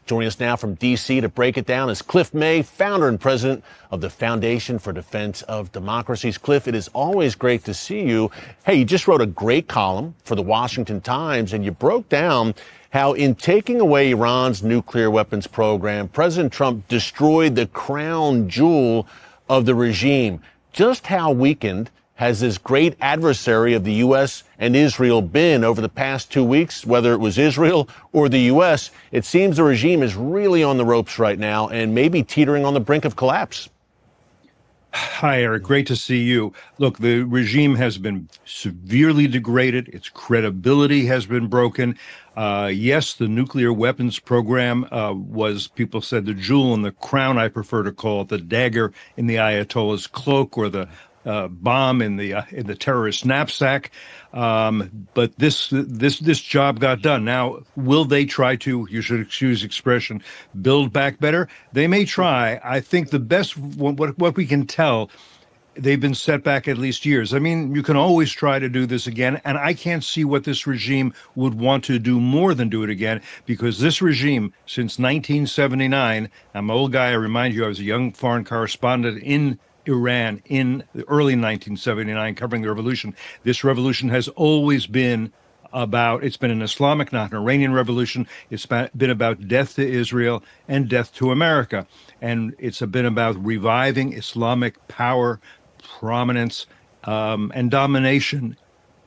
Joining us now from D.C. to break it down is Cliff May, founder and president of the Foundation for Defense of Democracies. Cliff, it is always great to see you. Hey, you just wrote a great column for the Washington Times, and you broke down how in taking away Iran's nuclear weapons program, President Trump destroyed the crown jewel of the regime. Just how weakened has this great adversary of the U.S. and Israel been over the past 2 weeks, whether it was Israel or the U.S.? It seems the regime is really on the ropes right now and maybe teetering on the brink of collapse. Hi, Eric. Great to see you. Look, the regime has been severely degraded. Its credibility has been broken. Yes, the nuclear weapons program was, people said, the jewel in the crown. I prefer to call it the dagger in the Ayatollah's cloak, or the bomb in the terrorist knapsack. But this job got done. Now, will they try to, you should excuse expression, build back better? They may try. I think the best, what we can tell, they've been set back at least years. I mean, you can always try to do this again, and I can't see what this regime would want to do more than do it again, because this regime, since 1979, I'm an old guy, I remind you, I was a young foreign correspondent in Iran in the early 1979, covering the revolution. This revolution has always been about, it's been an Islamic, not an Iranian revolution. It's been about death to Israel and death to America. And it's been about reviving Islamic power, prominence, and domination,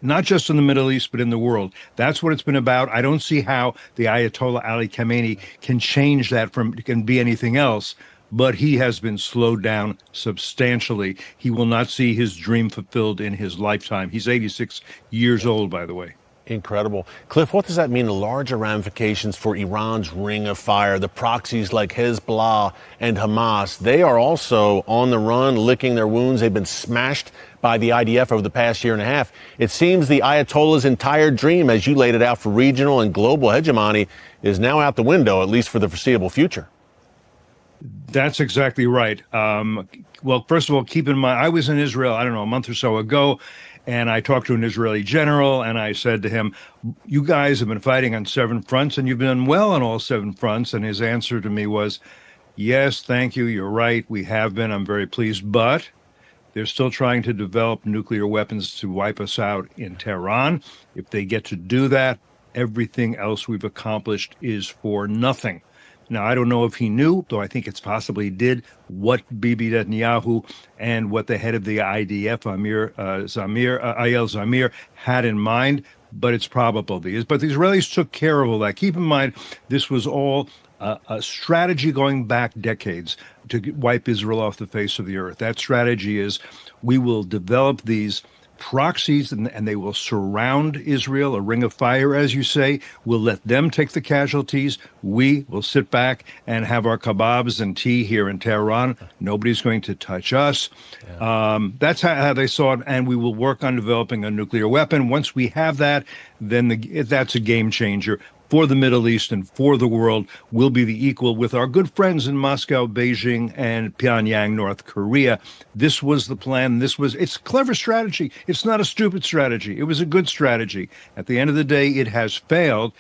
not just in the Middle East, but in the world. That's what it's been about. I don't see how the Ayatollah Ali Khamenei can change that can be anything else. But he has been slowed down substantially. He will not see his dream fulfilled in his lifetime. He's 86 years old, by the way. Incredible. Cliff, what does that mean, the larger ramifications for Iran's ring of fire? The proxies like Hezbollah and Hamas, they are also on the run, licking their wounds. They've been smashed by the IDF over the past year and a half. It seems the Ayatollah's entire dream, as you laid it out, for regional and global hegemony is now out the window, at least for the foreseeable future. That's exactly right. Well, first of all, keep in mind, I was in Israel, I don't know, a month or so ago, and I talked to an Israeli general, and I said to him, you guys have been fighting on 7 fronts, and you've done well on all 7 fronts. And his answer to me was, yes, thank you, you're right, we have been, I'm very pleased, but they're still trying to develop nuclear weapons to wipe us out in Tehran. If they get to do that, everything else we've accomplished is for nothing. Now, I don't know if he knew, though I think it's possibly he did, what Bibi Netanyahu and what the head of the IDF, Ayel Zamir, had in mind, but it's probable. But the Israelis took care of all that. Keep in mind, this was all a strategy going back decades to wipe Israel off the face of the earth. That strategy is, we will develop these proxies, and they will surround Israel, a ring of fire, as you say. We'll let them take the casualties. We will sit back and have our kebabs and tea here in Tehran. Nobody's going to touch us. Yeah. That's how they saw it, and we will work on developing a nuclear weapon. Once we have that, then that's a game changer for the Middle East and for the world. We'll be the equal with our good friends in Moscow, Beijing, and Pyongyang, North Korea. This was the plan. It's a clever strategy. It's not a stupid strategy. It was a good strategy. At the end of the day, it has failed,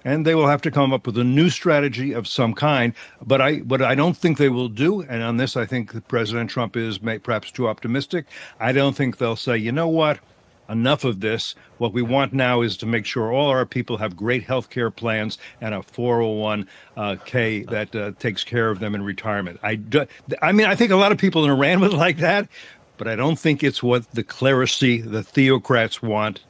and they will have to come up with a new strategy of some kind. But what I don't think they will do, and on this I think that President Trump is perhaps too optimistic, I don't think they'll say, you know what, enough of this. What we want now is to make sure all our people have great health care plans and a 401k that takes care of them in retirement. I mean, I think a lot of people in Iran would like that, but I don't think it's what the clerisy, the theocrats want.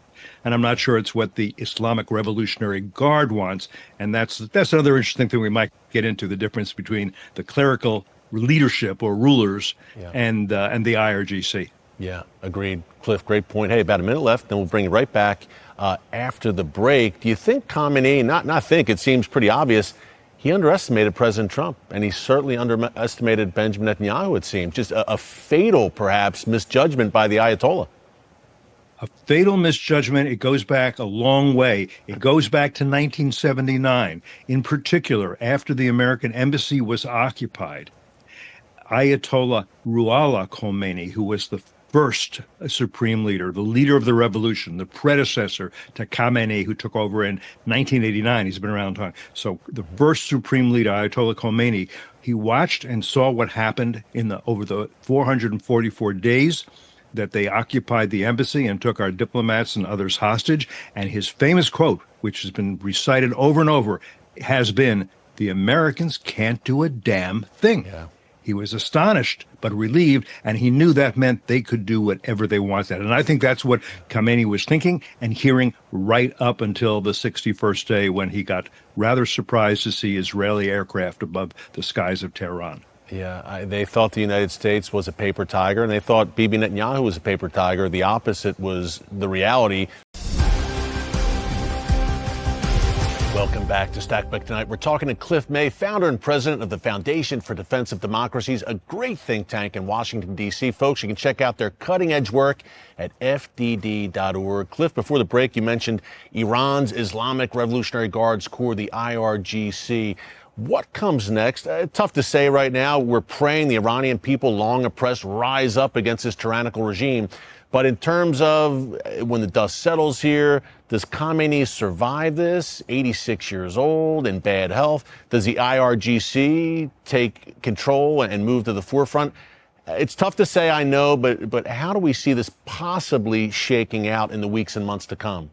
And I'm not sure it's what the Islamic Revolutionary Guard wants. And that's another interesting thing we might get into, the difference between the clerical leadership or rulers and the IRGC. Yeah, agreed. Cliff, great point. Hey, about a minute left, then we'll bring you right back after the break. Do you think Khamenei, not think, it seems pretty obvious, he underestimated President Trump, and he certainly underestimated Benjamin Netanyahu, it seems. Just a fatal, perhaps, misjudgment by the Ayatollah. A fatal misjudgment. It goes back a long way. It goes back to 1979. In particular, after the American embassy was occupied, Ayatollah Ruhollah Khomeini, who was the first supreme leader, the leader of the revolution, the predecessor to Khamenei, who took over in 1989. He's been around a time. So the first supreme leader, Ayatollah Khomeini, he watched and saw what happened over the 444 days that they occupied the embassy and took our diplomats and others hostage. And his famous quote, which has been recited over and over, has been, "The Americans can't do a damn thing." Yeah. He was astonished, but relieved, and he knew that meant they could do whatever they wanted. And I think that's what Khamenei was thinking and hearing right up until the 61st day when he got rather surprised to see Israeli aircraft above the skies of Tehran. Yeah, they thought the United States was a paper tiger, and they thought Bibi Netanyahu was a paper tiger. The opposite was the reality. Welcome back to Stakelbeck Tonight. We're talking to Cliff May, founder and president of the Foundation for Defense of Democracies, a great think tank in Washington, D.C. Folks, you can check out their cutting-edge work at fdd.org. Cliff, before the break, you mentioned Iran's Islamic Revolutionary Guards Corps, the IRGC. What comes next? Tough to say right now. We're praying the Iranian people, long oppressed, rise up against this tyrannical regime. But in terms of when the dust settles here, does Khamenei survive this? 86 years old, in bad health. Does the IRGC take control and move to the forefront? It's tough to say, I know, but how do we see this possibly shaking out in the weeks and months to come?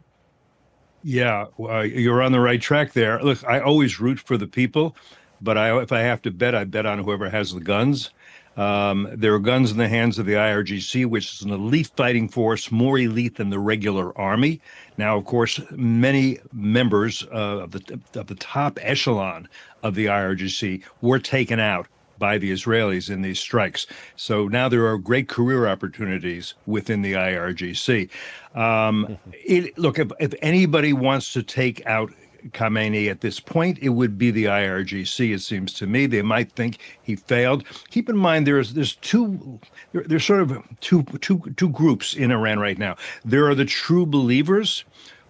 Yeah, you're on the right track there. Look, I always root for the people, but if I have to bet, I bet on whoever has the guns. There are guns in the hands of the IRGC, which is an elite fighting force, more elite than the regular army. Now, of course, many members of the top echelon of the IRGC were taken out by the Israelis in these strikes. So now there are great career opportunities within the IRGC. Look, if anybody wants to take out Khamenei at this point, it would be the IRGC, it seems to me. They might think he failed. Keep in mind, there's sort of two groups in Iran right now. There are the true believers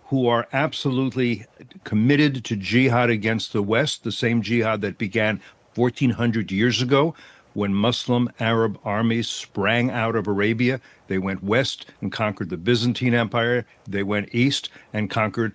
who are absolutely committed to jihad against the West, the same jihad that began 1,400 years ago when Muslim Arab armies sprang out of Arabia. They went west and conquered the Byzantine Empire. They went east and conquered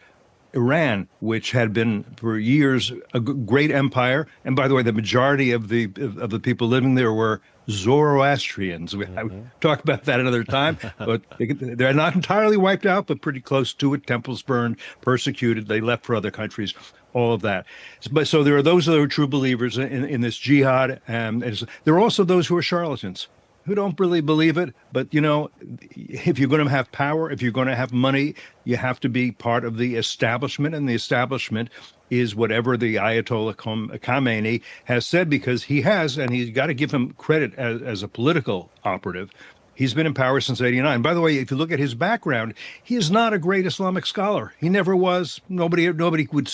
Iran, which had been for years a great empire. And by the way, the majority of the people living there were Zoroastrians. I would talk about that another time, but they're not entirely wiped out, but pretty close to it. Temples burned, persecuted. They left for other countries. All of that. But so there are those that are true believers in this jihad. There are also those who are charlatans, who don't really believe it. But, you know, if you're going to have power, if you're going to have money, you have to be part of the establishment. And the establishment is whatever the Ayatollah Khamenei has said, because he has, and he's got to give him credit as a political operative. He's been in power since '89. By the way, if you look at his background, he is not a great Islamic scholar. He never was. Nobody would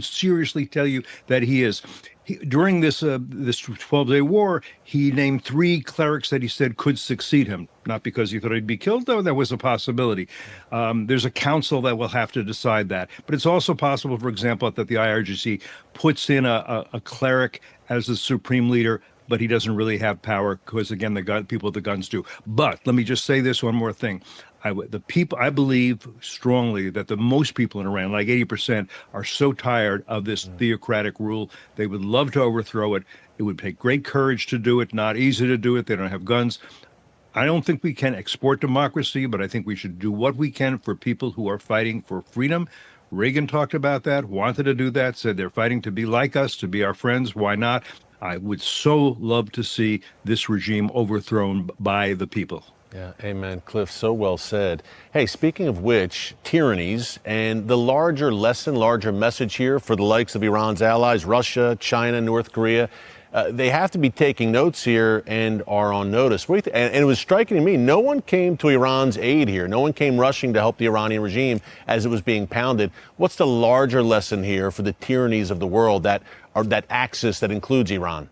seriously tell you that he is. During this 12-day war, he named 3 clerics that he said could succeed him. Not because he thought he'd be killed, though that was a possibility. There's a council that will have to decide that. But it's also possible, for example, that the IRGC puts in a cleric as the supreme leader, but he doesn't really have power because, again, people with the guns do. But let me just say this one more thing. I believe strongly that the most people in Iran, like 80%, are so tired of this theocratic rule. They would love to overthrow it. It would take great courage to do it, not easy to do it. They don't have guns. I don't think we can export democracy, but I think we should do what we can for people who are fighting for freedom. Reagan talked about that, wanted to do that, said they're fighting to be like us, to be our friends. Why not? I would so love to see this regime overthrown by the people. Yeah, amen, Cliff. So well said. Hey, speaking of which, tyrannies and the larger message here for the likes of Iran's allies, Russia, China, North Korea, they have to be taking notes here and are on notice. And it was striking to me, no one came to Iran's aid here. No one came rushing to help the Iranian regime as it was being pounded. What's the larger lesson here for the tyrannies of the world, that axis that includes Iran?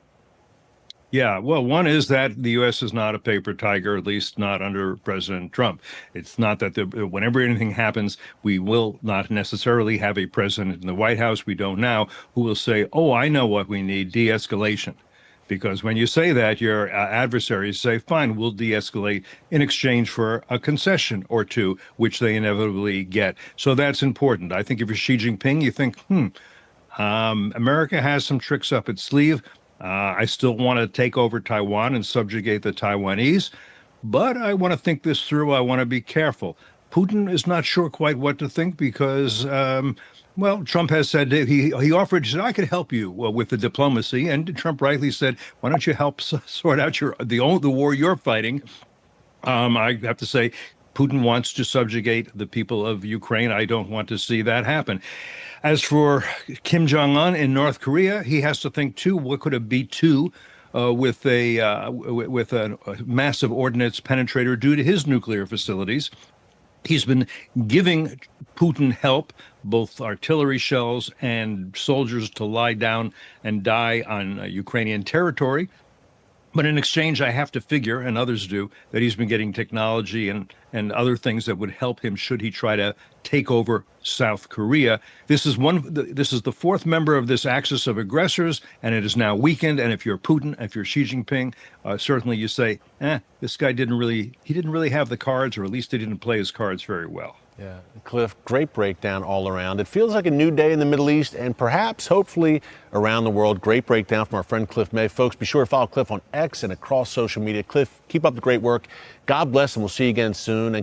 Yeah, well, one is that the U.S. is not a paper tiger, at least not under President Trump. It's not that whenever anything happens, we will not necessarily have a president in the White House, we don't now, who will say, oh, I know what we need, de-escalation. Because when you say that, your adversaries say, fine, we'll de-escalate in exchange for a concession or two, which they inevitably get. So that's important. I think if you're Xi Jinping, you think, America has some tricks up its sleeve. I still want to take over Taiwan and subjugate the Taiwanese, but I want to think this through. I want to be careful. Putin is not sure quite what to think because, well, Trump has said he offered, he said, I could help you with the diplomacy. And Trump rightly said, why don't you help sort out the war you're fighting? I have to say, Putin wants to subjugate the people of Ukraine. I don't want to see that happen. As for Kim Jong-un in North Korea, he has to think, too, what could a B-2 with a massive ordnance penetrator do to his nuclear facilities? He's been giving Putin help, both artillery shells and soldiers to lie down and die on Ukrainian territory. But in exchange, I have to figure, and others do, that he's been getting technology and other things that would help him should he try to take over South Korea. This is the fourth member of this axis of aggressors, and it is now weakened. And if you're Putin, if you're Xi Jinping, certainly you say, this guy didn't really have the cards, or at least he didn't play his cards very well. Yeah, Cliff, great breakdown all around. It feels like a new day in the Middle East and perhaps, hopefully, around the world. Great breakdown from our friend Cliff May. Folks, be sure to follow Cliff on X and across social media. Cliff, keep up the great work. God bless, and we'll see you again soon. And